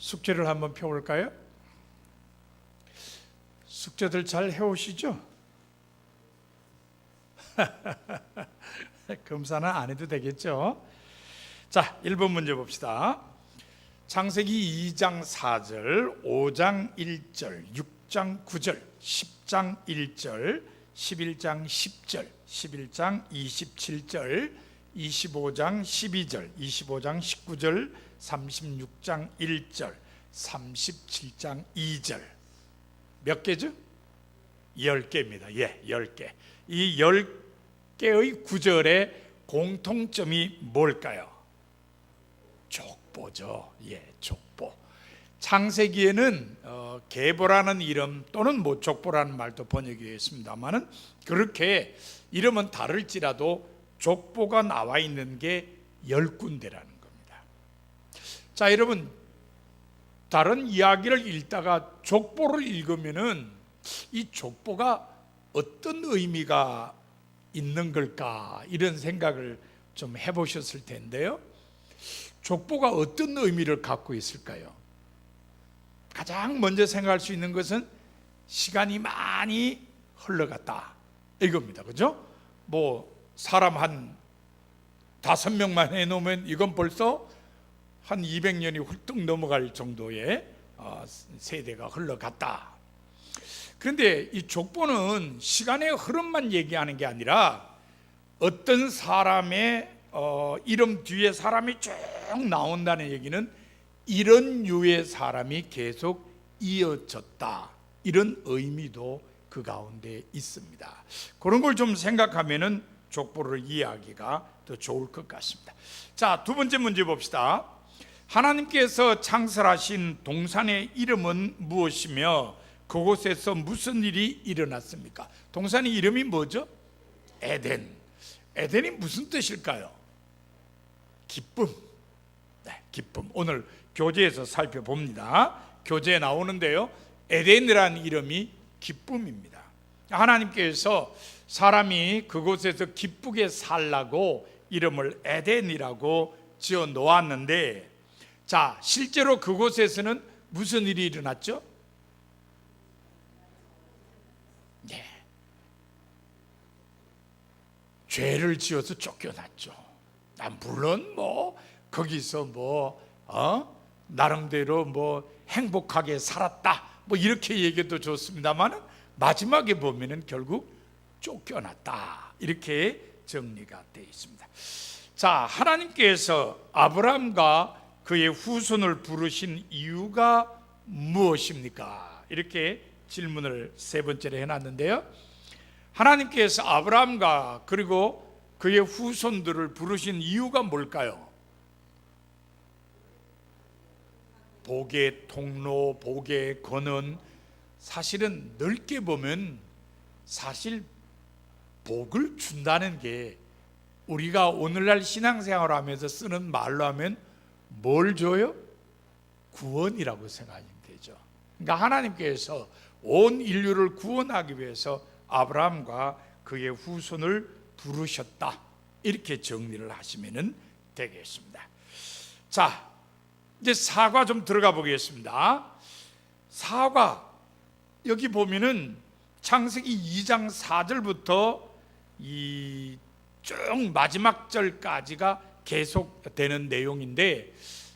숙제를 한번 펴볼까요? 숙제들 잘 해오시죠? 검사는 안 해도 되겠죠? 자, 1번 문제 봅시다. 창세기 2장 4절, 5장 1절, 6장 9절, 10장 1절, 11장 10절, 11장 27절, 25장 12절, 25장 19절, 36장 1절, 37장 2절. 몇 개죠? 10개입니다. 예, 10개. 이 10개의 구절의 공통점이 뭘까요? 족보죠. 예, 족보. 창세기에는 계보라는 이름 또는 뭐 족보라는 말도 번역이 있습니다만은 그렇게 이름은 다를지라도 족보가 나와 있는 게 10군데라는 겁니다. 자, 여러분, 다른 이야기를 읽다가 족보를 읽으면은 이 족보가 어떤 의미가 있는 걸까, 이런 생각을 좀 해보셨을 텐데요. 족보가 어떤 의미를 갖고 있을까요? 가장 먼저 생각할 수 있는 것은 시간이 많이 흘러갔다, 이겁니다. 그죠? 뭐 사람 한 5명만 해놓으면 이건 벌써 한 200년이 훌쩍 넘어갈 정도의 세대가 흘러갔다. 그런데 이 족보는 시간의 흐름만 얘기하는 게 아니라 어떤 사람의 이름 뒤에 사람이 쭉 나온다는 얘기는 이런 류의 사람이 계속 이어졌다, 이런 의미도 그 가운데 있습니다. 그런 걸 좀 생각하면은 족보를 이해하기가 더 좋을 것 같습니다. 자, 두 번째 문제 봅시다. 하나님께서 창설하신 동산의 이름은 무엇이며 그곳에서 무슨 일이 일어났습니까? 동산의 이름이 뭐죠? 에덴. 에덴이 무슨 뜻일까요? 기쁨. 네, 기쁨. 오늘 교재에서 살펴봅니다. 교재에 나오는데요, 에덴이라는 이름이 기쁨입니다. 하나님께서 사람이 그곳에서 기쁘게 살라고 이름을 에덴이라고 지어 놓았는데, 자, 실제로 그곳에서는 무슨 일이 일어났죠? 네, 죄를 지어서 쫓겨났죠. 물론 뭐 거기서 나름대로 행복하게 살았다, 이렇게 얘기도 좋습니다만 마지막에 보면은 결국 쫓겨났다, 이렇게 정리가 되어 있습니다. 자, 하나님께서 아브라함과 그의 후손을 부르신 이유가 무엇입니까? 이렇게 질문을 세 번째로 해놨는데요. 하나님께서 아브라함과 그리고 그의 후손들을 부르신 이유가 뭘까요? 복의 통로, 복의 근원. 사실은 넓게 보면 사실 복을 준다는 게 우리가 오늘날 신앙생활을 하면서 쓰는 말로 하면 뭘 줘요? 구원이라고 생각하면 되죠. 그러니까 하나님께서 온 인류를 구원하기 위해서 아브라함과 그의 후손을 부르셨다, 이렇게 정리를 하시면 되겠습니다. 자, 이제 사과 좀 들어가 보겠습니다. 사과, 여기 보면은 창세기 2장 4절부터 이 쭉 마지막 절까지가 계속되는 내용인데,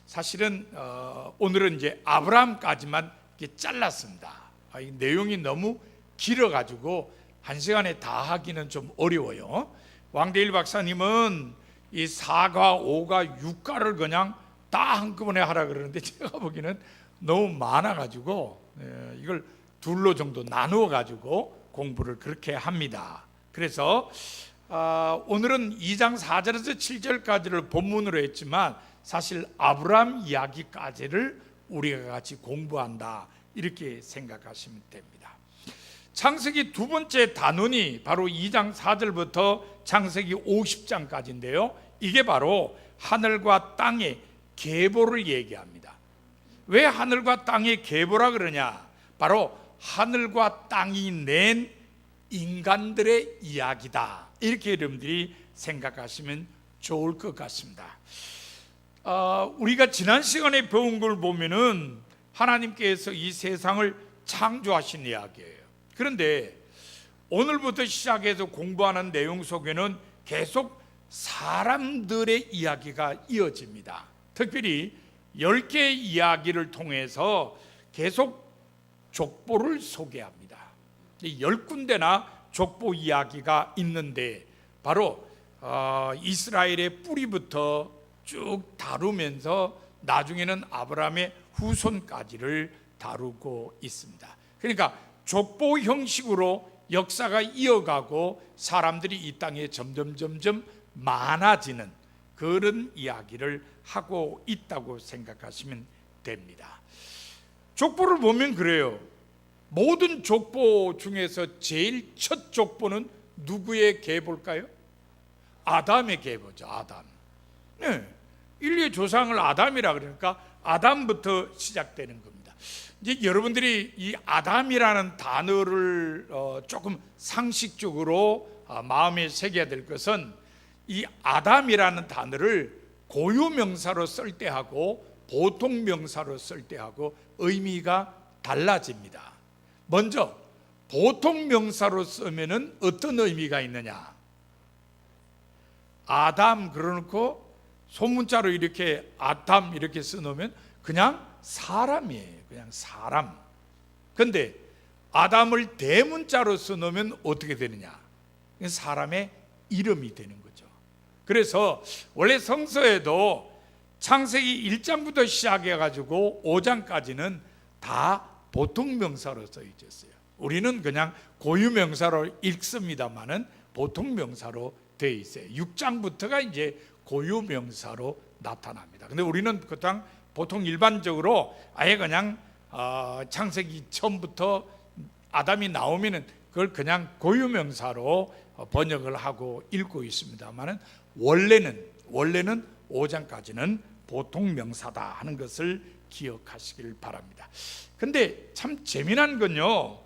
사실은 오늘은 이제 아브라함까지만 이렇게 잘랐습니다. 이 내용이 너무 길어가지고 한 시간에 다 하기는 좀 어려워요. 왕대일 박사님은 이 4과 5과 6과를 그냥 다 한꺼번에 하라 그러는데 제가 보기에는 너무 많아가지고 이걸 둘로 정도 나누어 가지고 공부를 그렇게 합니다. 그래서 오늘은 2장 4절에서 7절까지를 본문으로 했지만 사실 아브라함 이야기까지를 우리가 같이 공부한다, 이렇게 생각하시면 됩니다. 창세기 두 번째 단원이 바로 2장 4절부터 창세기 50장까지인데요 이게 바로 하늘과 땅의 계보를 얘기합니다. 왜 하늘과 땅의 계보라 그러냐? 바로 하늘과 땅이 낸 인간들의 이야기다, 이렇게 여러분들이 생각하시면 좋을 것 같습니다. 우리가 지난 시간에 배운 걸 보면은 하나님께서 이 세상을 창조하신 이야기예요. 그런데 오늘부터 시작해서 공부하는 내용 속에는 계속 사람들의 이야기가 이어집니다. 특별히 10개의 이야기를 통해서 계속 족보를 소개합니다. 10군데나 족보 이야기가 있는데 바로 이스라엘의 뿌리부터 쭉 다루면서 나중에는 아브라함의 후손까지를 다루고 있습니다. 그러니까 족보 형식으로 역사가 이어가고 사람들이 이 땅에 점점 많아지는 그런 이야기를 하고 있다고 생각하시면 됩니다. 족보를 보면 그래요. 모든 족보 중에서 제일 첫 족보는 누구의 계보일까요? 아담의 계보죠. 아담. 네, 인류의 조상을 아담이라 그러니까 아담부터 시작되는 겁니다. 이제 여러분들이 이 아담이라는 단어를 조금 상식적으로 마음에 새겨야 될 것은 이 아담이라는 단어를 고유명사로 쓸 때하고 보통 명사로 쓸 때하고 의미가 달라집니다. 먼저 보통 명사로 쓰면은 어떤 의미가 있느냐? 아담 그러놓고 소문자로 이렇게 아담 이렇게 써놓으면 그냥 사람이에요. 그냥 사람. 근데 아담을 대문자로 써놓으면 어떻게 되느냐? 사람의 이름이 되는 거죠. 그래서 원래 성서에도 창세기 1장부터 시작해가지고 5장까지는 다 보통 명사로 써 있었어요. 우리는 그냥 고유 명사로 읽습니다만은 보통 명사로 되어 있어요. 6장부터가 이제 고유 명사로 나타납니다. 근데 우리는 그냥 보통 일반적으로 아예 그냥 창세기 처음부터 아담이 나오면은 그걸 그냥 고유 명사로 번역을 하고 읽고 있습니다만은 원래는 5장까지는 보통 명사다 하는 것을 기억하시길 바랍니다. 근데 참 재미난 건요,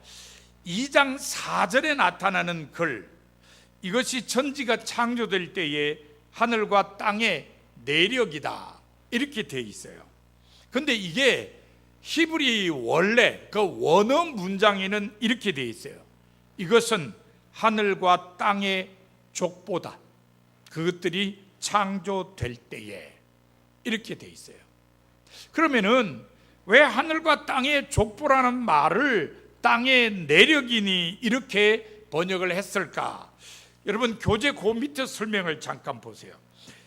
2장 4절에 나타나는 글, 이것이 천지가 창조될 때에 하늘과 땅의 내력이다 이렇게 되어 있어요. 근데 이게 히브리 원래 그 원어 문장에는 이렇게 되어 있어요. 이것은 하늘과 땅의 족보다. 그것들이 창조될 때에 이렇게 되어 있어요. 그러면은 왜 하늘과 땅의 족보라는 말을 땅의 내력이니 이렇게 번역을 했을까? 여러분 교재 그 밑에 설명을 잠깐 보세요.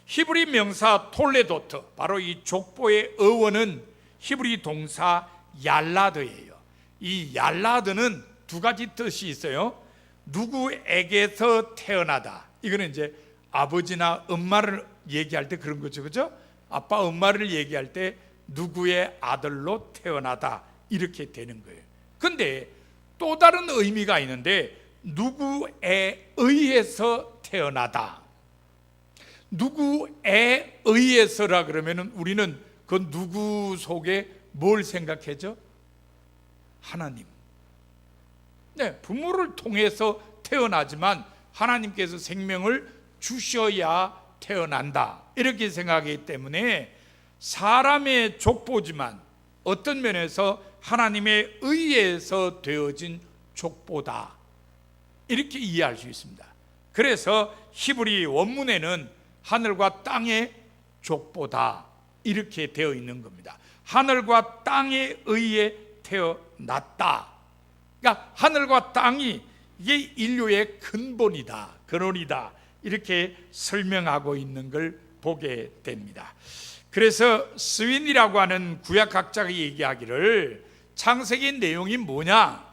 히브리 명사 톨레도트, 바로 이 족보의 어원은 히브리 동사 얄라드예요. 이 얄라드는 두 가지 뜻이 있어요. 누구에게서 태어나다. 이거는 이제 아버지나 엄마를 얘기할 때 그런 거죠, 그죠? 아빠 엄마를 얘기할 때 누구의 아들로 태어나다 이렇게 되는 거예요. 근데 또 다른 의미가 있는데 누구에 의해서 태어나다. 누구에 의해서라 그러면은 우리는 그 누구 속에 뭘 생각하죠? 하나님. 네, 부모를 통해서 태어나지만 하나님께서 생명을 주셔야 태어난다 이렇게 생각하기 때문에 사람의 족보지만 어떤 면에서 하나님에 의해서 되어진 족보다 이렇게 이해할 수 있습니다. 그래서 히브리 원문에는 하늘과 땅의 족보다 이렇게 되어 있는 겁니다. 하늘과 땅에 의해 태어났다. 그러니까 하늘과 땅이 이게 인류의 근본이다, 근원이다 이렇게 설명하고 있는 걸 보게 됩니다. 그래서 스윈이라고 하는 구약학자가 얘기하기를 창세기 내용이 뭐냐?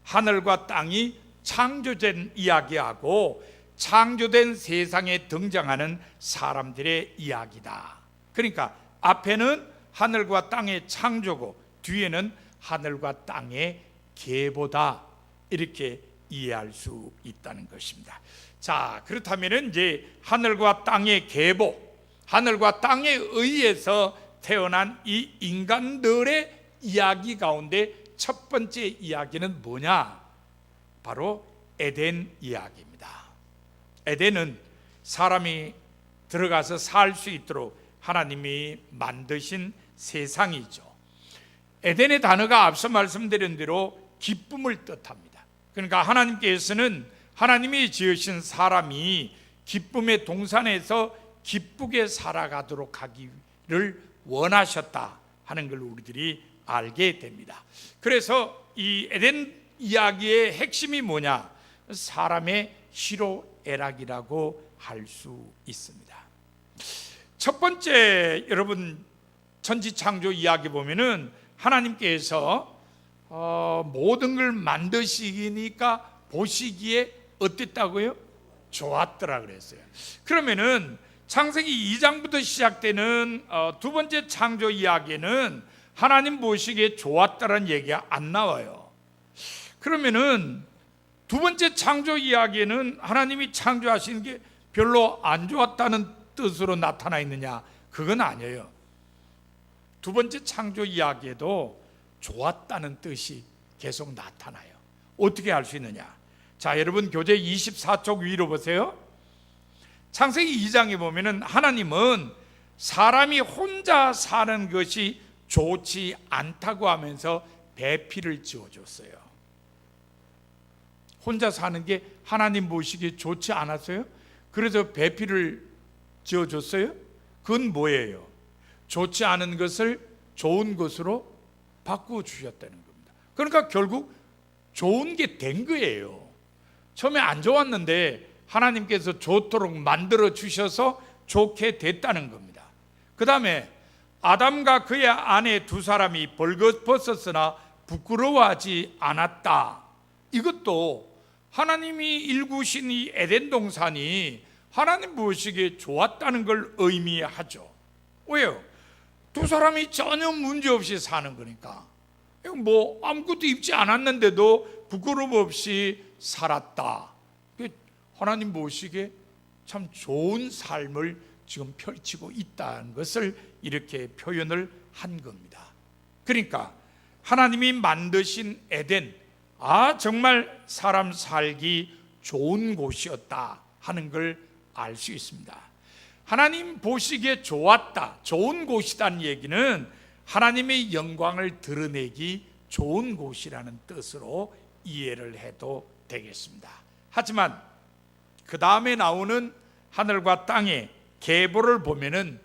하늘과 땅이 창조된 이야기하고 창조된 세상에 등장하는 사람들의 이야기다. 그러니까 앞에는 하늘과 땅의 창조고 뒤에는 하늘과 땅의 계보다 이렇게 이해할 수 있다는 것입니다. 자, 그렇다면 이제 하늘과 땅의 계보, 하늘과 땅에 의해서 태어난 이 인간들의 이야기 가운데 첫 번째 이야기는 뭐냐? 바로 에덴 이야기입니다. 에덴은 사람이 들어가서 살 수 있도록 하나님이 만드신 세상이죠. 에덴의 단어가 앞서 말씀드린 대로 기쁨을 뜻합니다. 그러니까 하나님께서는 하나님이 지으신 사람이 기쁨의 동산에서 기쁘게 살아가도록 하기를 원하셨다 하는 걸 우리들이 알게 됩니다. 그래서 이 에덴 이야기의 핵심이 뭐냐? 사람의 희로애락이라고 할 수 있습니다. 첫 번째, 여러분 천지창조 이야기 보면은 하나님께서 모든 걸 만드시니까 보시기에 어땠다고요? 좋았더라 그랬어요. 그러면은 창세기 2장부터 시작되는 두 번째 창조 이야기는 하나님 보시기에 좋았다라는 얘기가 안 나와요. 그러면은 두 번째 창조 이야기는 하나님이 창조하신 게 별로 안 좋았다는 뜻으로 나타나 있느냐? 그건 아니에요. 두 번째 창조 이야기에도 좋았다는 뜻이 계속 나타나요. 어떻게 알 수 있느냐? 자, 여러분 교재 24쪽 위로 보세요. 창세기 2장에 보면은 하나님은 사람이 혼자 사는 것이 좋지 않다고 하면서 배필을 지어줬어요. 혼자 사는 게 하나님 보시기에 좋지 않았어요? 그래서 배필을 지어줬어요? 그건 뭐예요? 좋지 않은 것을 좋은 것으로 바꾸어 주셨다는 겁니다. 그러니까 결국 좋은 게 된 거예요. 처음에 안 좋았는데 하나님께서 좋도록 만들어 주셔서 좋게 됐다는 겁니다. 그 다음에 아담과 그의 아내 두 사람이 벌거벗었으나 부끄러워하지 않았다. 이것도 하나님이 일구신 이 에덴 동산이 하나님 보시기에 좋았다는 걸 의미하죠. 왜요? 두 사람이 전혀 문제없이 사는 거니까. 뭐 아무것도 입지 않았는데도 부끄러움 없이 살았다. 하나님 보시기에 참 좋은 삶을 지금 펼치고 있다는 것을 이렇게 표현을 한 겁니다. 그러니까 하나님이 만드신 에덴, 정말 사람 살기 좋은 곳이었다 하는 걸 알 수 있습니다. 하나님 보시기에 좋았다, 좋은 곳이라는 얘기는 하나님의 영광을 드러내기 좋은 곳이라는 뜻으로 이해를 해도 되겠습니다. 하지만 그 다음에 나오는 하늘과 땅의 계보를 보면은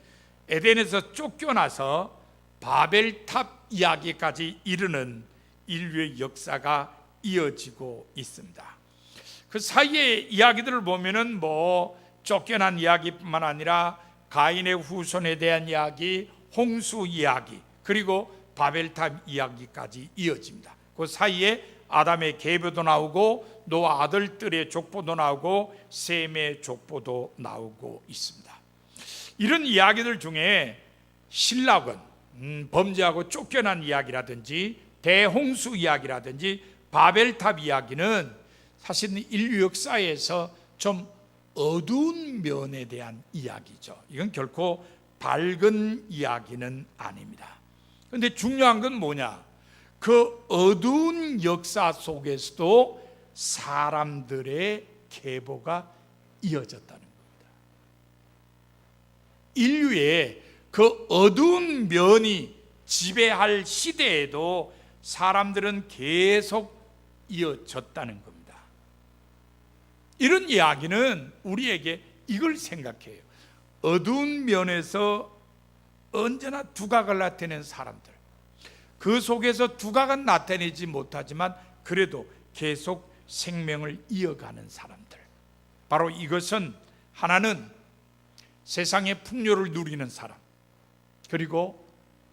에덴에서 쫓겨나서 바벨탑 이야기까지 이르는 인류의 역사가 이어지고 있습니다. 그 사이의 이야기들을 보면은 쫓겨난 이야기뿐만 아니라 가인의 후손에 대한 이야기, 홍수 이야기, 그리고 바벨탑 이야기까지 이어집니다. 그 사이에 아담의 계보도 나오고 노아 아들들의 족보도 나오고 셈의 족보도 나오고 있습니다. 이런 이야기들 중에 신락원, 범죄하고 쫓겨난 이야기라든지 대홍수 이야기라든지 바벨탑 이야기는 사실 인류 역사에서 좀 어두운 면에 대한 이야기죠. 이건 결코 밝은 이야기는 아닙니다. 그런데 중요한 건 뭐냐? 그 어두운 역사 속에서도 사람들의 계보가 이어졌다는 겁니다. 인류의 그 어두운 면이 지배할 시대에도 사람들은 계속 이어졌다는 겁니다. 이런 이야기는 우리에게 이걸 생각해요. 어두운 면에서 언제나 두각을 나타내는 사람들, 그 속에서 두각은 나타내지 못하지만 그래도 계속 생명을 이어가는 사람들, 바로 이것은 하나는 세상의 풍요를 누리는 사람, 그리고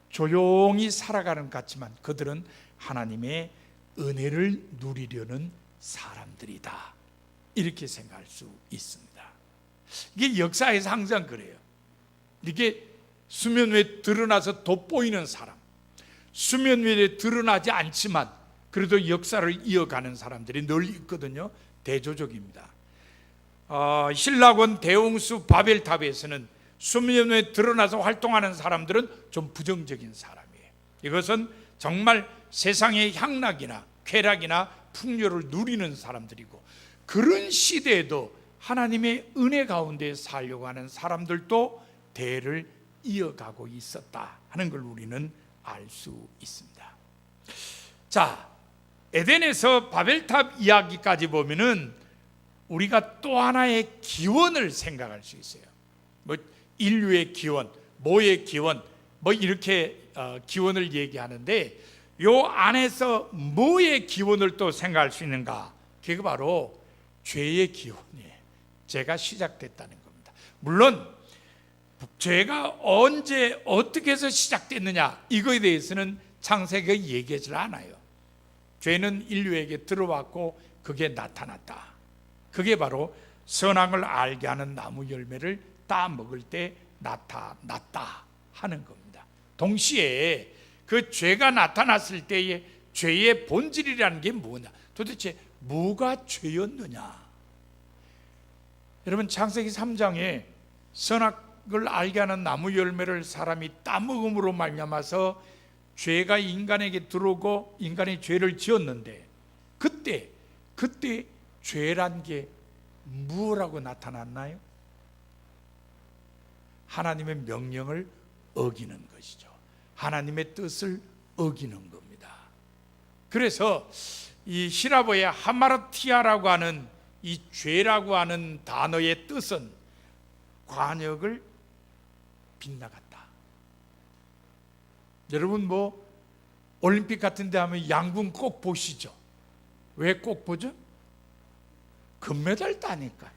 조용히 살아가는 것 같지만 그들은 하나님의 은혜를 누리려는 사람들이다, 이렇게 생각할 수 있습니다. 이게 역사에서 항상 그래요. 이게 수면 위에 드러나서 돋보이는 사람, 수면 위에 드러나지 않지만 그래도 역사를 이어가는 사람들이 늘 있거든요. 대조적입니다. 신라권 대홍수 바벨탑에서는 수면 위에 드러나서 활동하는 사람들은 좀 부정적인 사람이에요. 이것은 정말 세상의 향락이나 쾌락이나 풍요를 누리는 사람들이고, 그런 시대에도 하나님의 은혜 가운데 살려고 하는 사람들도 대를 이어가고 있었다 하는 걸 우리는 알 수 있습니다. 자, 에덴에서 바벨탑 이야기까지 보면은 우리가 또 하나의 기원을 생각할 수 있어요. 뭐 인류의 기원, 뭐의 기원, 뭐 이렇게 기원을 얘기하는데 요 안에서 뭐의 기원을 또 생각할 수 있는가? 그게 바로 죄의 기원이에요. 죄가 시작됐다는 겁니다. 물론 죄가 언제 어떻게 해서 시작됐느냐 이거에 대해서는 창세기가 얘기하지 않아요. 죄는 인류에게 들어왔고 그게 나타났다. 그게 바로 선악을 알게 하는 나무 열매를 따 먹을 때 나타났다 하는 겁니다. 동시에 그 죄가 나타났을 때의 죄의 본질이라는 게 뭐냐? 도대체 뭐가 죄였느냐? 여러분 창세기 3장에 선악을 알게 하는 나무 열매를 사람이 따먹음으로 말미암아서 죄가 인간에게 들어오고 인간이 죄를 지었는데 그때 죄란 게 무엇라고 나타났나요? 하나님의 명령을 어기는 것이죠. 하나님의 뜻을 어기는 겁니다. 그래서 이 히라보의 하마르티아라고 하는 이 죄라고 하는 단어의 뜻은 관역을 빗나갔다. 여러분 뭐 올림픽 같은 데 하면 양궁 꼭 보시죠. 왜 꼭 보죠? 금메달 따니까.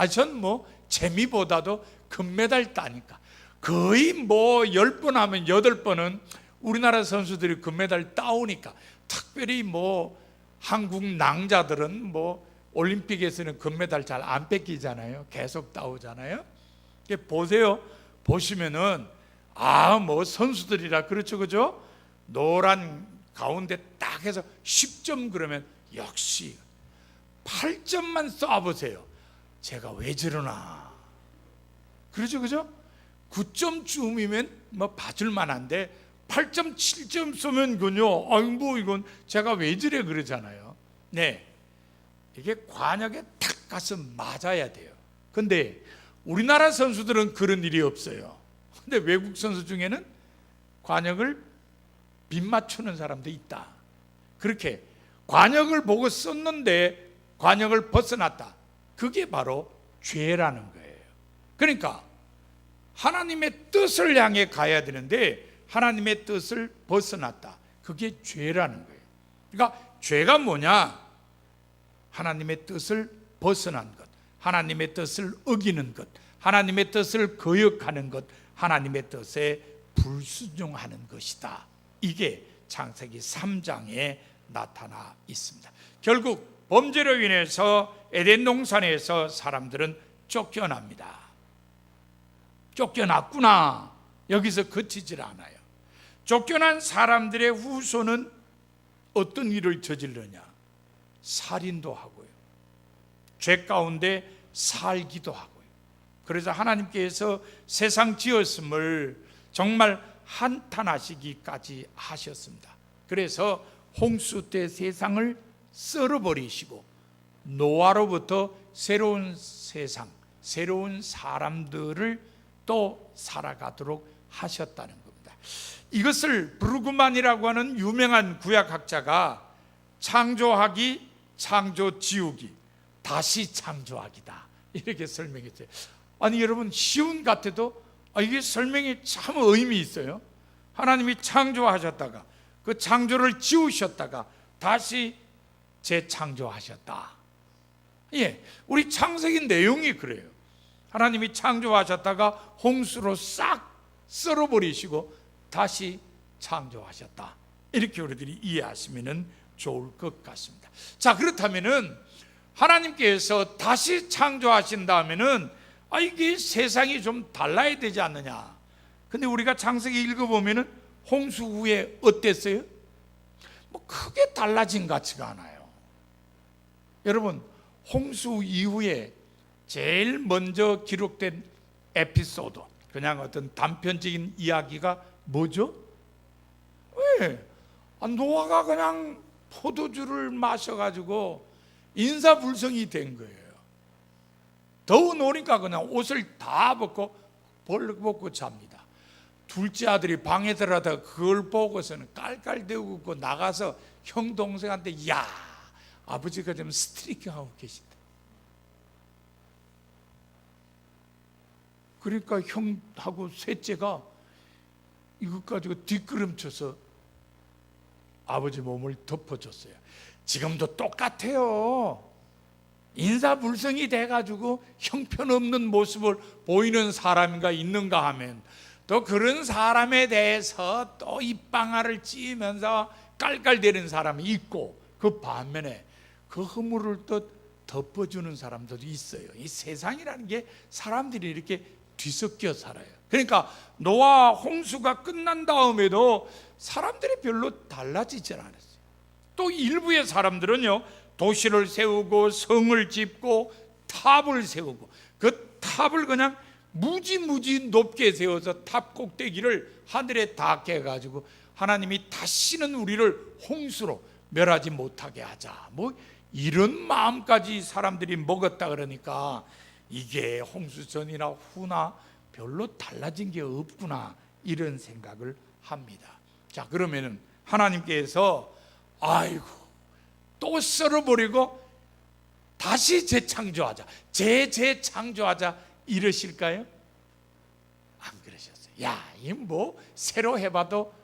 전 뭐 재미보다도 금메달 따니까. 거의 뭐 10번 하면 8번은 우리나라 선수들이 금메달 따오니까. 특별히 뭐 한국 낭자들은 뭐 올림픽에서는 금메달 잘 안 뺏기잖아요. 계속 따오잖아요. 보세요. 보시면은 뭐 선수들이라 그렇죠, 그죠? 노란 가운데 딱 해서 10점 그러면 역시 8점만 쏴보세요. 제가 왜 저러나. 그렇죠, 그죠? 9점쯤이면 뭐 봐줄 만한데 8점, 7점 쏘면 뭐 이건 제가 왜 저래 그러잖아요. 네, 이게 관역에 탁 가서 맞아야 돼요. 근데 우리나라 선수들은 그런 일이 없어요. 근데 외국 선수 중에는 관역을 빗맞추는 사람도 있다. 그렇게 관역을 보고 썼는데 관역을 벗어났다. 그게 바로 죄라는 거예요. 그러니까 하나님의 뜻을 향해 가야 되는데 하나님의 뜻을 벗어났다. 그게 죄라는 거예요. 그러니까 죄가 뭐냐? 하나님의 뜻을 벗어난 것, 하나님의 뜻을 어기는 것, 하나님의 뜻을 거역하는 것, 하나님의 뜻에 불순종하는 것이다. 이게 창세기 3장에 나타나 있습니다. 결국 범죄로 인해서 에덴 동산에서 사람들은 쫓겨납니다. 쫓겨났구나. 여기서 그치질 않아요. 쫓겨난 사람들의 후손은 어떤 일을 저지르냐? 살인도 하고요. 죄 가운데 살기도 하고요. 그래서 하나님께서 세상 지었음을 정말 한탄하시기까지 하셨습니다. 그래서 홍수 때 세상을 썰어버리시고 노아로부터 새로운 세상, 새로운 사람들을 또 살아가도록 하셨다는 겁니다. 이것을 브루그만이라고 하는 유명한 구약학자가 창조하기, 창조 지우기, 다시 창조하기다 이렇게 설명했어요. 아니 여러분 쉬운 같아도 이게 설명이 참 의미 있어요. 하나님이 창조하셨다가 그 창조를 지우셨다가 다시 재창조하셨다. 우리 창세기 내용이 그래요. 하나님이 창조하셨다가 홍수로 싹 썰어버리시고 다시 창조하셨다. 이렇게 우리들이 이해하시면 좋을 것 같습니다. 자, 그렇다면은 하나님께서 다시 창조하신 다음에는 이게 세상이 좀 달라야 되지 않느냐. 근데 우리가 창세기 읽어보면은 홍수 후에 어땠어요? 뭐 크게 달라진 것 같지가 않아요. 여러분 홍수 이후에 제일 먼저 기록된 에피소드, 그냥 어떤 단편적인 이야기가 뭐죠? 왜? 노아가 그냥 포도주를 마셔가지고 인사불성이 된 거예요. 더워 놓으니까 그냥 옷을 다 벗고 벌먹고 잡니다. 둘째 아들이 방에 들어가다가 그걸 보고서는 깔깔대고 나가서 형 동생한테 야, 아버지가 좀 스트리킹하고 계신다. 그러니까 형하고 셋째가 이것 가지고 뒷걸음쳐서 아버지 몸을 덮어줬어요. 지금도 똑같아요. 인사불성이 돼가지고 형편없는 모습을 보이는 사람인가 있는가 하면 또 그런 사람에 대해서 또 입방아를 찌면서 깔깔대는 사람이 있고, 그 반면에 그 허물을 또 덮어주는 사람들도 있어요. 이 세상이라는 게 사람들이 이렇게 뒤섞여 살아요. 그러니까 노아 홍수가 끝난 다음에도 사람들이 별로 달라지질 않았어요. 또 일부의 사람들은요, 도시를 세우고 성을 짓고 탑을 세우고 그 탑을 그냥 무지무지 높게 세워서 탑 꼭대기를 하늘에 닿게 해가지고 하나님이 다시는 우리를 홍수로 멸하지 못하게 하자, 뭐 이런 마음까지 사람들이 먹었다. 그러니까 이게 홍수 전이나 후나 별로 달라진 게 없구나, 이런 생각을 합니다. 자, 그러면은 하나님께서 아이고 또 썰어버리고 다시 재창조하자, 재창조하자 이러실까요? 안 그러셨어요. 야, 이 뭐 새로 해봐도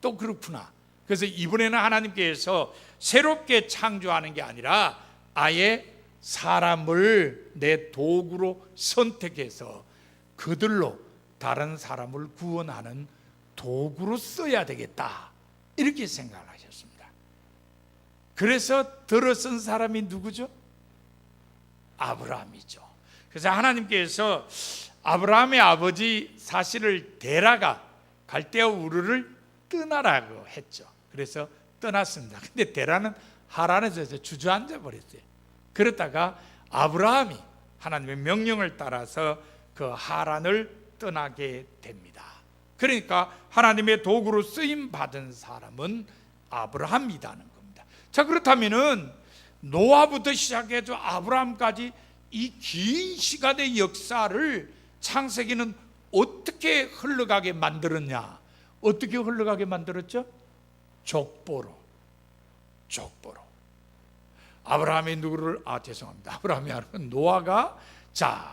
또 그렇구나. 그래서 이번에는 하나님께서 새롭게 창조하는 게 아니라 아예 사람을 내 도구로 선택해서 그들로 다른 사람을 구원하는 도구로 써야 되겠다, 이렇게 생각을 하셨습니다. 그래서 들어선 사람이 누구죠? 아브라함이죠. 그래서 하나님께서 아브라함의 아버지 사실을 데라가 갈대아 우르를 떠나라고 했죠. 그래서 떠났습니다. 근데 데라는 하란에서 주저앉아 버렸어요. 그러다가 아브라함이 하나님의 명령을 따라서 그 하란을 떠나게 됩니다. 그러니까 하나님의 도구로 쓰임 받은 사람은 아브라함이라는 겁니다. 자, 그렇다면은 노아부터 시작해서 아브라함까지 이 긴 시간의 역사를 창세기는 어떻게 흘러가게 만들었냐? 어떻게 흘러가게 만들었죠? 족보로. 아브라함이 누구를, 아브라함이 아니면 노아가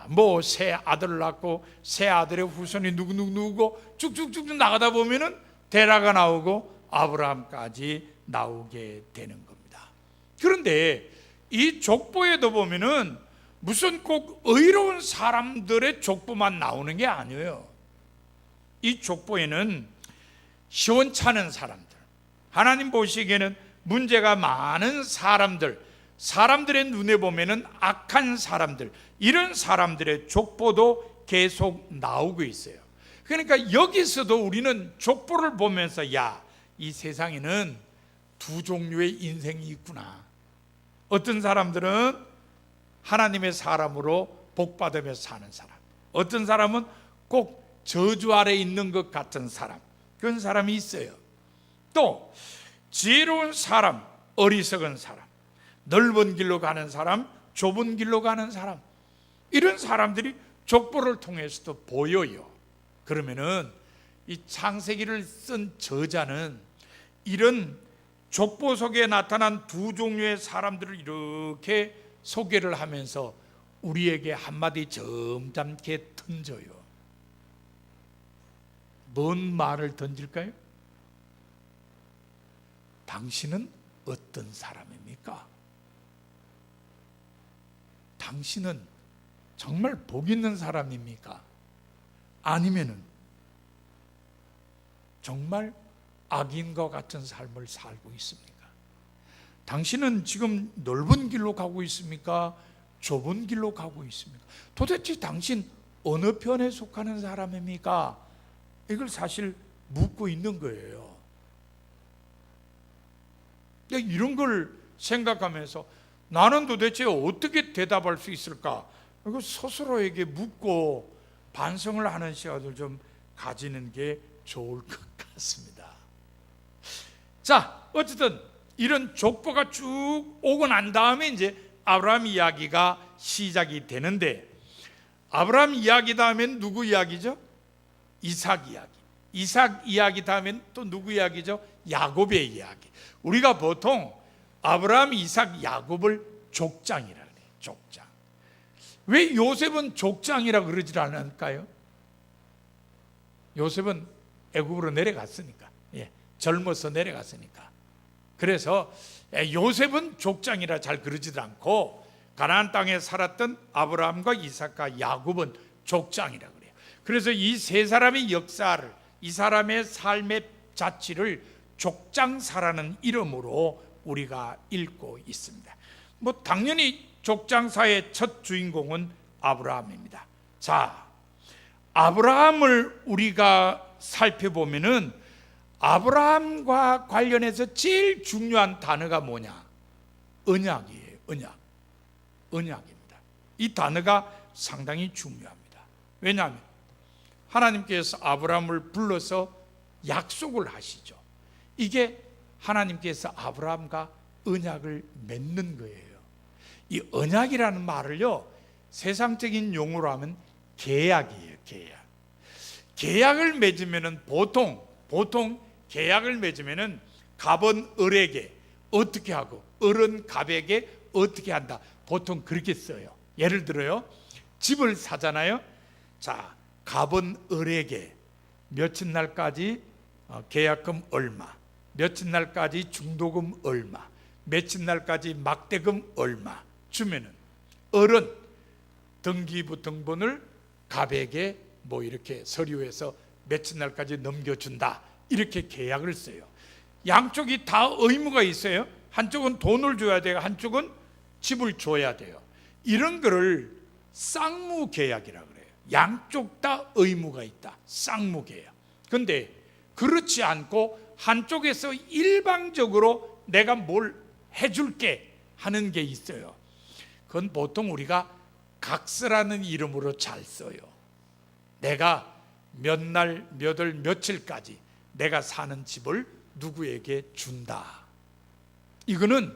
뭐 새 아들을 낳고 새 아들의 후손이 누구고 쭉쭉쭉 나가다 보면은 데라가 나오고 아브라함까지 나오게 되는 겁니다. 그런데 이 족보에도 보면은 무슨 꼭 의로운 사람들의 족보만 나오는 게 아니에요. 이 족보에는 시원찮은 사람들, 하나님 보시기에는 문제가 많은 사람들, 사람들의 눈에 보면은 악한 사람들, 이런 사람들의 족보도 계속 나오고 있어요. 그러니까 여기서도 우리는 족보를 보면서 야, 이 세상에는 두 종류의 인생이 있구나. 어떤 사람들은 하나님의 사람으로 복받으며 사는 사람, 어떤 사람은 꼭 저주 아래 있는 것 같은 사람, 그런 사람이 있어요. 또 지혜로운 사람, 어리석은 사람, 넓은 길로 가는 사람, 좁은 길로 가는 사람, 이런 사람들이 족보를 통해서도 보여요. 그러면은 이 창세기를 쓴 저자는 이런 족보 속에 나타난 두 종류의 사람들을 이렇게 소개를 하면서 우리에게 한마디 점잖게 던져요. 뭔 말을 던질까요? 당신은 어떤 사람입니까? 당신은 정말 복 있는 사람입니까? 아니면은 정말 악인과 같은 삶을 살고 있습니까? 당신은 지금 넓은 길로 가고 있습니까? 좁은 길로 가고 있습니까? 도대체 당신 어느 편에 속하는 사람입니까? 이걸 사실 묻고 있는 거예요. 이런 걸 생각하면서 나는 도대체 어떻게 대답할 수 있을까? 이거 스스로에게 묻고 반성을 하는 시간을 좀 가지는 게 좋을 것 같습니다. 자, 어쨌든 이런 족보가 쭉 오고 난 다음에 이제 아브라함 이야기가 시작이 되는데, 아브라함 이야기 다음엔 누구 이야기죠? 이삭 이야기. 이삭 이야기 다음엔 또 누구 이야기죠? 야곱의 이야기. 우리가 보통 아브라함, 이삭, 야곱을 족장이라 그래요. 족장. 왜 요셉은 족장이라 그러질 않을까요? 요셉은 애굽으로 내려갔으니까. 젊어서 내려갔으니까. 그래서 요셉은 족장이라 잘 그러지도 않고 가나안 땅에 살았던 아브라함과 이삭과 야곱은 족장이라 그래요. 그래서 이 세 사람의 역사를, 이 사람의 삶의 자취를 족장사라는 이름으로 우리가 읽고 있습니다. 당연히 족장사의 첫 주인공은 아브라함입니다. 자, 아브라함을 우리가 살펴보면은 아브라함과 관련해서 제일 중요한 단어가 뭐냐? 언약이에요. 언약입니다. 이 단어가 상당히 중요합니다. 왜냐하면 하나님께서 아브라함을 불러서 약속을 하시죠. 이게 하나님께서 아브라함과 언약을 맺는 거예요. 이 언약이라는 말을요, 세상적인 용어로 하면 계약이에요. 계약을 맺으면은 보통 계약을 맺으면은 갑은 을에게 어떻게 하고 을은 갑에게 어떻게 한다. 보통 그렇게 써요. 예를 들어요, 집을 사잖아요. 자, 갑은 을에게 며칠 날까지 계약금 얼마, 며칠 날까지 중도금 얼마, 며칠 날까지 막대금 얼마 주면은 을은 등기부 등본을 갑에게 이렇게 서류에서 며칠 날까지 넘겨준다, 이렇게 계약을 써요. 양쪽이 다 의무가 있어요. 한쪽은 돈을 줘야 돼요, 한쪽은 집을 줘야 돼요. 이런 거를 쌍무계약이라고 그래요. 양쪽 다 의무가 있다, 쌍무계약. 근데 그렇지 않고 한쪽에서 일방적으로 내가 뭘 해줄게 하는 게 있어요. 그건 보통 우리가 각서라는 이름으로 잘 써요. 내가 몇 날, 몇 월, 며칠까지 내가 사는 집을 누구에게 준다. 이거는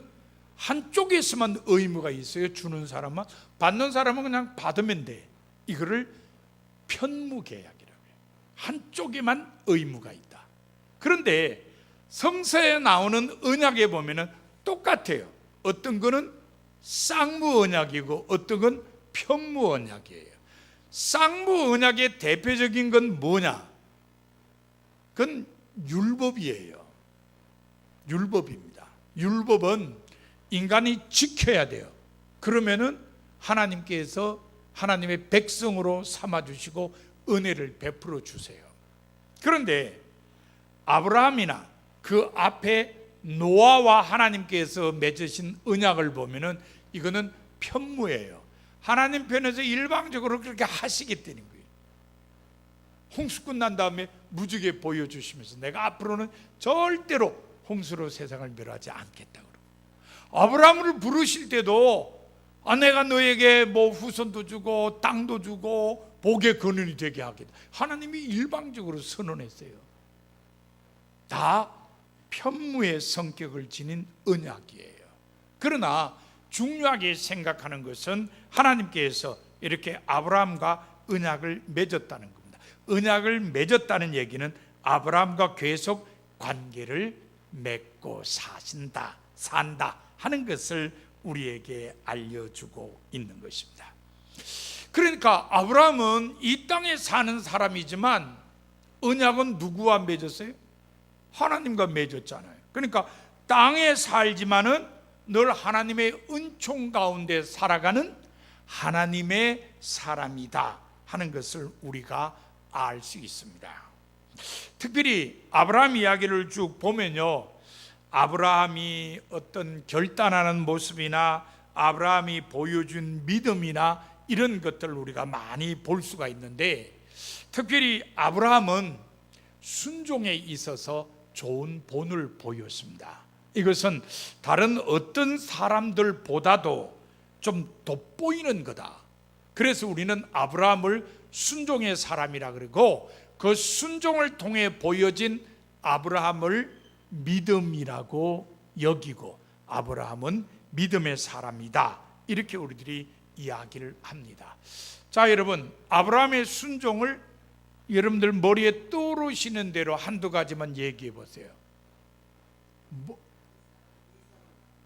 한쪽에서만 의무가 있어요. 주는 사람만. 받는 사람은 그냥 받으면 돼. 이거를 편무계약이라고 해요. 한쪽에만 의무가 있다. 그런데 성서에 나오는 언약에 보면은 똑같아요. 어떤 거는 쌍무 언약이고 어떤 건 편무 언약이에요. 쌍무 언약의 대표적인 건 뭐냐? 그건 율법이에요. 율법입니다. 율법은 인간이 지켜야 돼요. 그러면은 하나님께서 하나님의 백성으로 삼아주시고 은혜를 베풀어 주세요. 그런데 아브라함이나 그 앞에 노아와 하나님께서 맺으신 언약을 보면은 이거는 편무예요. 하나님 편에서 일방적으로 그렇게 하시기 때문인 거예요. 홍수 끝난 다음에 무지개 보여주시면서 내가 앞으로는 절대로 홍수로 세상을 멸하지 않겠다 그러고, 아브라함을 부르실 때도 내가 너에게 후손도 주고 땅도 주고 복의 근원이 되게 하겠다. 하나님이 일방적으로 선언했어요. 다 편무의 성격을 지닌 언약이에요. 그러나 중요하게 생각하는 것은 하나님께서 이렇게 아브라함과 언약을 맺었다는 겁니다. 언약을 맺었다는 얘기는 아브라함과 계속 관계를 맺고 산다 하는 것을 우리에게 알려주고 있는 것입니다. 그러니까 아브라함은 이 땅에 사는 사람이지만 언약은 누구와 맺었어요? 하나님과 맺었잖아요. 그러니까 땅에 살지만은 늘 하나님의 은총 가운데 살아가는 하나님의 사람이다 하는 것을 우리가 알 수 있습니다. 특별히 아브라함 이야기를 쭉 보면요, 아브라함이 어떤 결단하는 모습이나 아브라함이 보여준 믿음이나 이런 것들을 우리가 많이 볼 수가 있는데, 특별히 아브라함은 순종에 있어서 좋은 본을 보였습니다. 이것은 다른 어떤 사람들보다도 좀 돋보이는 거다. 그래서 우리는 아브라함을 순종의 사람이라 그러고, 그 순종을 통해 보여진 아브라함을 믿음이라고 여기고, 아브라함은 믿음의 사람이다, 이렇게 우리들이 이야기를 합니다. 자, 여러분, 아브라함의 순종을 여러분들 머리에 떠오르시는 대로 한두 가지만 얘기해 보세요.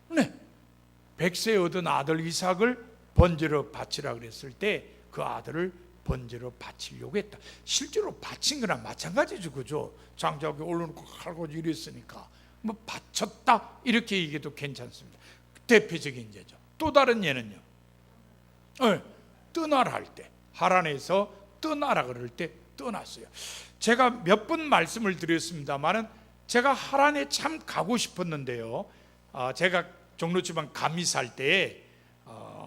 네, 100세 얻은 아들 이삭을 번제로 바치라 그랬을 때 그 아들을 번제로 바치려고 했다. 실제로 바친 거랑 마찬가지죠, 그죠? 장작에 올려놓고 칼고 이랬으니까 뭐 바쳤다 이렇게 얘기해도 괜찮습니다. 대표적인 예죠. 또 다른 예는요, 떠나라 할 때, 하란에서 떠나라 그럴 때 떠났어요. 제가 몇 번 말씀을 드렸습니다만은 제가 하란에 참 가고 싶었는데요. 제가 종로지방 감리사할 때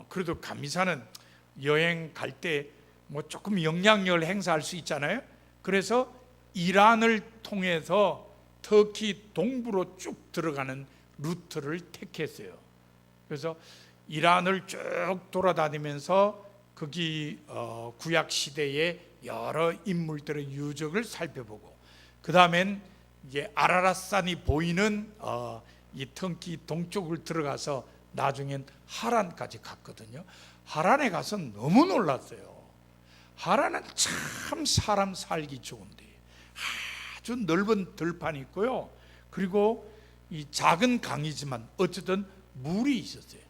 그래도 감리사는 여행 갈 때 뭐 조금 영향력을 행사할 수 있잖아요. 그래서 이란을 통해서 터키 동부로 쭉 들어가는 루트를 택했어요. 그래서 이란을 쭉 돌아다니면서 거기 구약 시대의 여러 인물들의 유적을 살펴보고, 그 다음엔 이제 아라랏산이 보이는 이 터키 동쪽을 들어가서 나중엔 하란까지 갔거든요. 하란에 가서 너무 놀랐어요. 하란은 참 사람 살기 좋은데 아주 넓은 들판이 있고요. 그리고 이 작은 강이지만 어쨌든 물이 있었어요.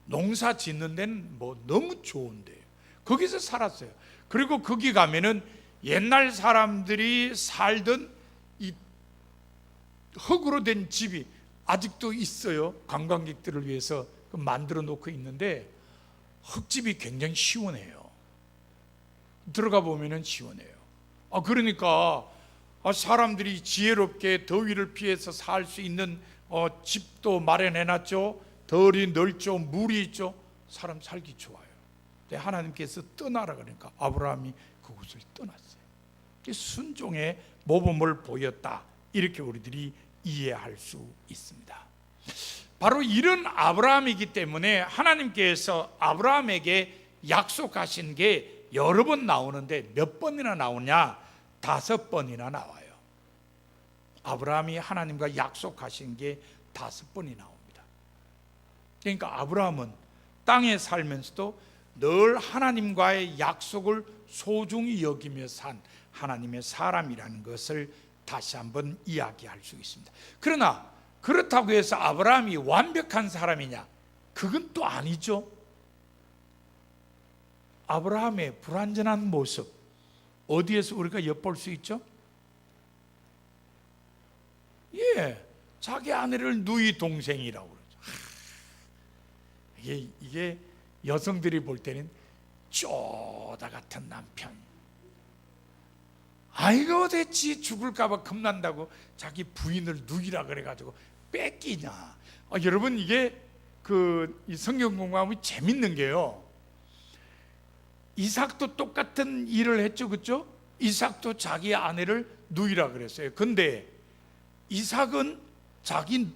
농사 짓는 데는 뭐 너무 좋은데 거기서 살았어요. 그리고 거기 가면은 옛날 사람들이 살던 이 흙으로 된 집이 아직도 있어요. 관광객들을 위해서 만들어 놓고 있는데 흙집이 굉장히 시원해요. 들어가 보면은 시원해요. 그러니까 사람들이 지혜롭게 더위를 피해서 살 수 있는 집도 마련해 놨죠. 덜이 넓죠. 물이 있죠. 사람 살기 좋아요. 근데 하나님께서 떠나라 그러니까 아브라함이 그곳을 떠났어요. 순종의 모범을 보였다, 이렇게 우리들이 이해할 수 있습니다. 바로 이런 아브라함이기 때문에 하나님께서 아브라함에게 약속하신 게 여러 번 나오는데 몇 번이나 나오냐? 5번이나 나와요. 아브라함이 하나님과 약속하신 게 5번이 나옵니다. 그러니까 아브라함은 땅에 살면서도 늘 하나님과의 약속을 소중히 여기며 산 하나님의 사람이라는 것을 다시 한번 이야기할 수 있습니다. 그러나 그렇다고 해서 아브라함이 완벽한 사람이냐? 그건 또 아니죠. 아브라함의 불완전한 모습 어디에서 우리가 엿볼 수 있죠? 자기 아내를 누이 동생이라고 그러죠. 이게 여성들이 볼 때는 쪼다 같은 남편. 아이고 됐지, 죽을까봐 겁난다고 자기 부인을 누이라 그래가지고 뺏기냐. 여러분 이게 이 성경 공부하면 재밌는 게요. 이삭도 똑같은 일을 했죠, 그렇죠? 이삭도 자기 아내를 누이라 그랬어요. 근데 이삭은 자기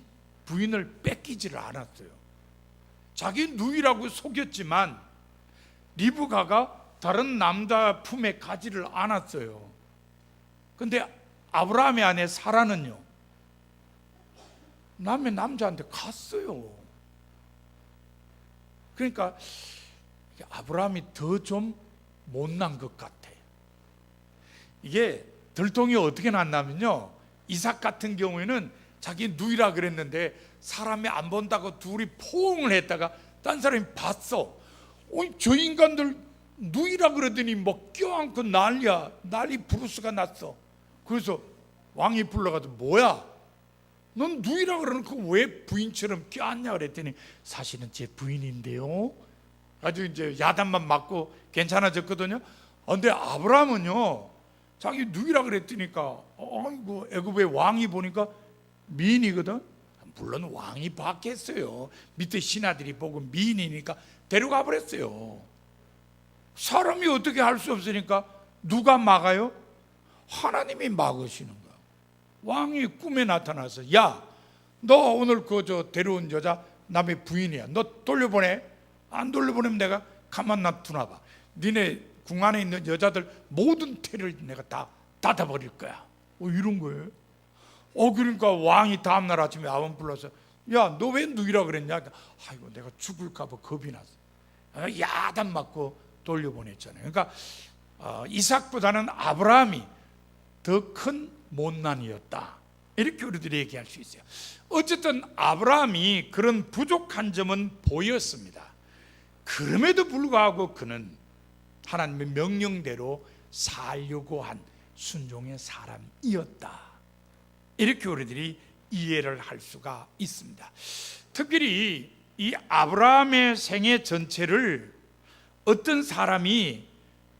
부인을 뺏기지를 않았어요. 자기 누이라고 속였지만 리브가가 다른 남자 품에 가지를 않았어요. 근데 아브라함의 아내 사라는요, 남의 남자한테 갔어요. 그러니까 아브라함이 더 좀 못난 것 같아. 이게 들통이 어떻게 났냐면요, 이삭 같은 경우에는 자기 누이라 그랬는데 사람이 안 본다고 둘이 포옹을 했다가 딴 사람이 봤어. 저 인간들 누이라 그러더니 뭐 껴안고 난리 부르스가 났어. 그래서 왕이 불러가지고 뭐야, 넌 누이라 그러놓고 왜 부인처럼 껴안냐 그랬더니 사실은 제 부인인데요. 아주 이제 야단만 맞고 괜찮아졌거든요. 근데 아브라함은요, 자기 누이라 그랬더니까 애굽의 왕이 보니까 미인이거든. 물론 왕이 봤겠어요. 밑에 신하들이 보고 미인이니까 데려가 버렸어요. 사람이 어떻게 할 수 없으니까 누가 막아요? 하나님이 막으시는 거야. 왕이 꿈에 나타나서 야, 너 오늘 데려온 여자 남의 부인이야. 너 돌려보내. 안 돌려보내면 내가 가만 놔두나 봐. 니네 궁 안에 있는 여자들 모든 태를 내가 다 닫아버릴 거야. 이런 거예요. 그러니까 왕이 다음날 아침에 아번 불러서 야, 너 왜 누이라 그랬냐? 아이고, 내가 죽을까 봐 겁이 났어. 야단 맞고 돌려보냈잖아요. 그러니까 이삭보다는 아브라함이 더 큰 못난이었다, 이렇게 우리들이 얘기할 수 있어요. 어쨌든 아브라함이 그런 부족한 점은 보였습니다. 그럼에도 불구하고 그는 하나님의 명령대로 살려고 한 순종의 사람이었다, 이렇게 우리들이 이해를 할 수가 있습니다. 특별히 이 아브라함의 생애 전체를 어떤 사람이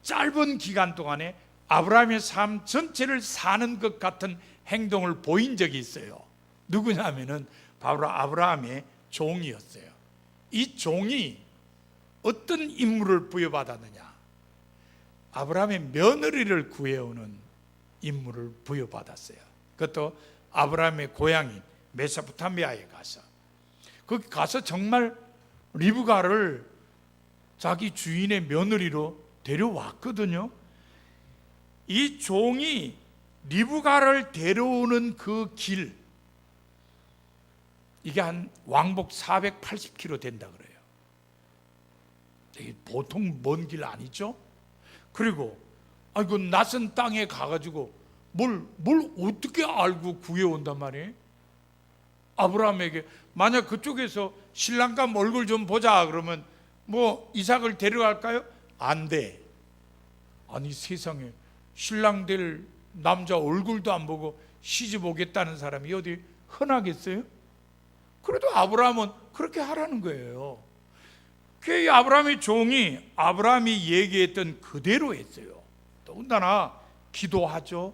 짧은 기간 동안에 아브라함의 삶 전체를 사는 것 같은 행동을 보인 적이 있어요. 누구냐면은 바로 아브라함의 종이었어요. 이 종이 어떤 임무를 부여받았느냐? 아브라함의 며느리를 구해오는 임무를 부여받았어요. 그것도 아브라함의 고향인 메소포타미아에 가서, 거기 가서 정말 리브가를 자기 주인의 며느리로 데려왔거든요. 이 종이 리브가를 데려오는 그 길, 이게 한 왕복 480km 된다 그래요. 이게 보통 먼 길 아니죠? 그리고 그 낯선 땅에 가가지고 뭘 어떻게 알고 구해온단 말이에요? 아브라함에게 만약 그쪽에서 신랑감 얼굴 좀 보자 그러면 뭐 이삭을 데려갈까요? 안 돼. 아니 세상에 신랑 될 남자 얼굴도 안 보고 시집 오겠다는 사람이 어디 흔하겠어요? 그래도 아브라함은 그렇게 하라는 거예요. 그 아브라함의 종이 아브라함이 얘기했던 그대로 했어요. 더군다나 기도하죠.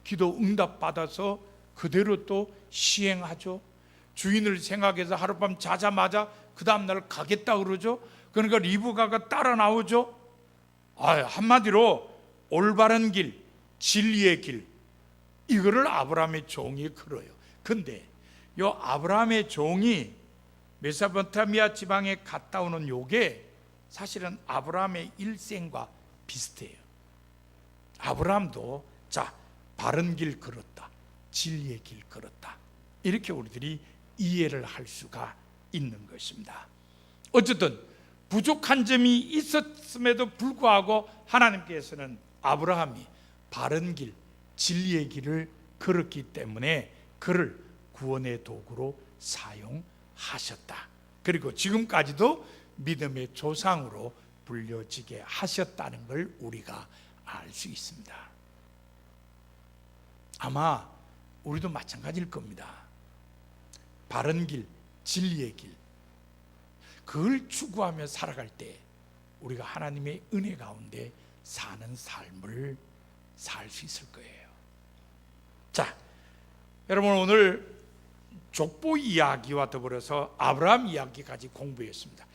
기도 응답 받아서 그대로 또 시행하죠. 주인을 생각해서 하룻밤 자자마자 그 다음날 가겠다 그러죠. 그러니까 리브가가 따라 나오죠. 한마디로 올바른 길, 진리의 길, 이거를 아브라함의 종이 걸어요. 근데 요 아브라함의 종이 메소포타미아 지방에 갔다 오는 요게 사실은 아브라함의 일생과 비슷해요. 아브라함도 바른 길 걸었다, 진리의 길 걸었다, 이렇게 우리들이 이해를 할 수가 있는 것입니다. 어쨌든 부족한 점이 있었음에도 불구하고 하나님께서는 아브라함이 바른 길, 진리의 길을 걸었기 때문에 그를 구원의 도구로 사용하셨다. 그리고 지금까지도 믿음의 조상으로 불려지게 하셨다는 걸 우리가 알 수 있습니다. 아마 우리도 마찬가지일 겁니다. 바른 길, 진리의 길, 그걸 추구하며 살아갈 때 우리가 하나님의 은혜 가운데 사는 삶을 살 수 있을 거예요. 자, 여러분 오늘 족보 이야기와 더불어서 아브라함 이야기까지 공부했습니다.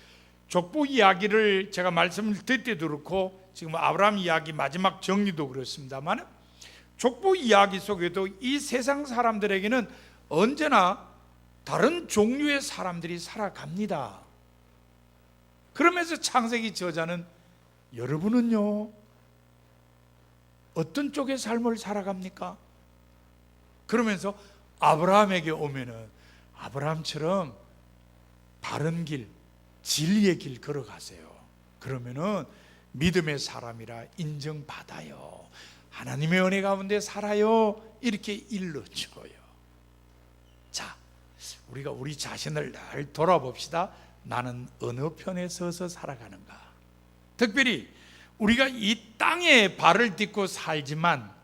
족보 이야기를 제가 말씀을 드릴 때도 그렇고 지금 아브라함 이야기 마지막 정리도 그렇습니다만, 족보 이야기 속에도 이 세상 사람들에게는 언제나 다른 종류의 사람들이 살아갑니다. 그러면서 창세기 저자는 여러분은요 어떤 쪽의 삶을 살아갑니까? 그러면서 아브라함에게 오면은 아브라함처럼 바른 길, 진리의 길 걸어가세요. 그러면은 믿음의 사람이라 인정받아요. 하나님의 은혜 가운데 살아요. 이렇게 일러줘요. 자, 우리가 우리 자신을 잘 돌아봅시다. 나는 어느 편에 서서 살아가는가? 특별히 우리가 이 땅에 발을 딛고 살지만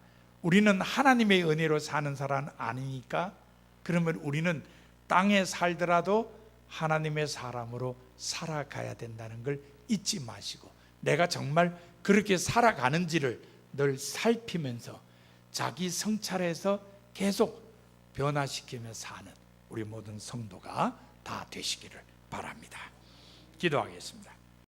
우리는 하나님의 은혜로 사는 사람 아니니까, 그러면 우리는 땅에 살더라도 하나님의 사람으로 살아가야 된다는 걸 잊지 마시고, 내가 정말 그렇게 살아가는지를 늘 살피면서 자기 성찰해서 계속 변화시키며 사는 우리 모든 성도가 다 되시기를 바랍니다. 기도하겠습니다.